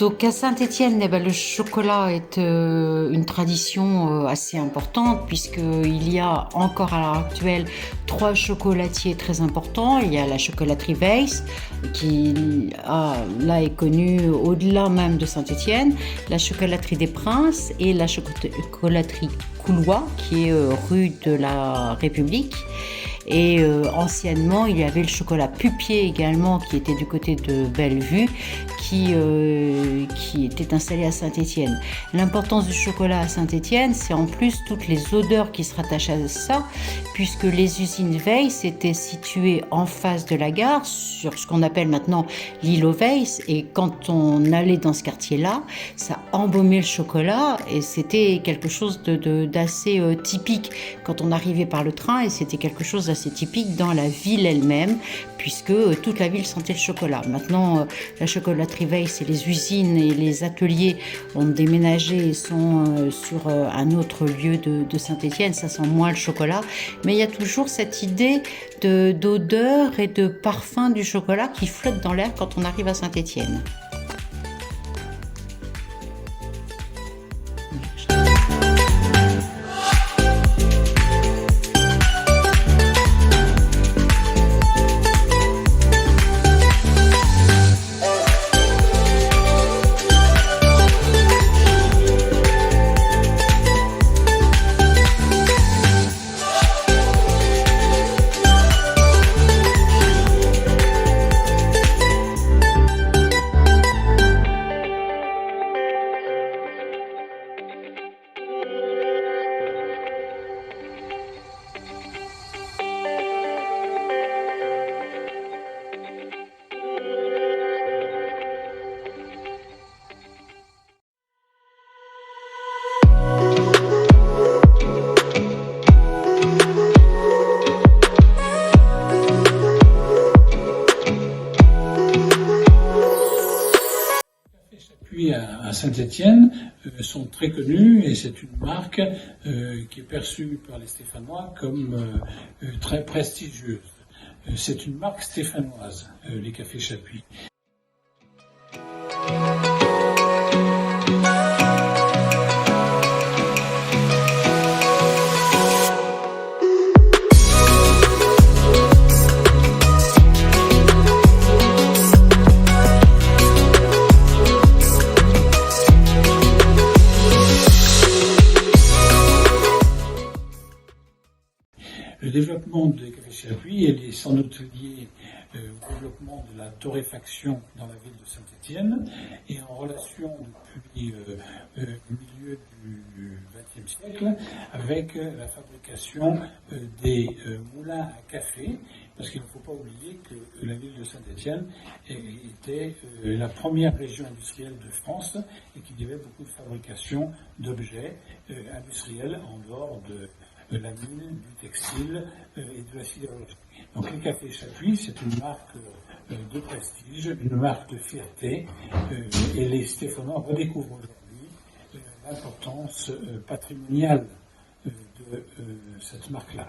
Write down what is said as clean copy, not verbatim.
Donc à Saint-Étienne, le chocolat est une tradition assez importante puisqu'il y a encore à l'heure actuelle 3 chocolatiers très importants. Il y a la chocolaterie Weiss qui là est connue au-delà même de Saint-Étienne, la chocolaterie des Princes et la chocolaterie Coulois qui est rue de la République. Et anciennement, il y avait le chocolat Pupier également qui était du côté de Bellevue, qui était installé à Saint-Étienne. L'importance du chocolat à Saint-Étienne, c'est en plus toutes les odeurs qui se rattachent à ça, puisque les usines Weiss étaient situées en face de la gare, sur ce qu'on appelle maintenant l'île aux Weiss, et quand on allait dans ce quartier-là, ça embaumait le chocolat, et c'était quelque chose d'assez typique quand on arrivait par le train, et c'était quelque chose assez typique dans la ville elle-même, puisque toute la ville sentait le chocolat. Maintenant, la chocolaterie Weiss et les usines et les ateliers ont déménagé et sont sur un autre lieu de Saint-Étienne. Ça sent moins le chocolat, mais il y a toujours cette idée d'odeur et de parfum du chocolat qui flotte dans l'air quand on arrive à Saint-Étienne. Puis à Saint-Étienne sont très connus et c'est une marque qui est perçue par les Stéphanois comme très prestigieuse. C'est une marque stéphanoise, les cafés Chapuis. Le développement des cafés Chapuis est sans doute lié au développement de la torréfaction dans la ville de Saint-Étienne et en relation depuis le milieu du XXe siècle avec la fabrication des moulins à café, parce qu'il ne faut pas oublier que la ville de Saint-Étienne était la première région industrielle de France et qu'il y avait beaucoup de fabrication d'objets industriels en dehors de la mine, du textile et de la sidérurgie. Donc les cafés Chapuis, c'est une marque de prestige, une marque de fierté, et les Stéphanois redécouvrent aujourd'hui l'importance patrimoniale de cette marque-là.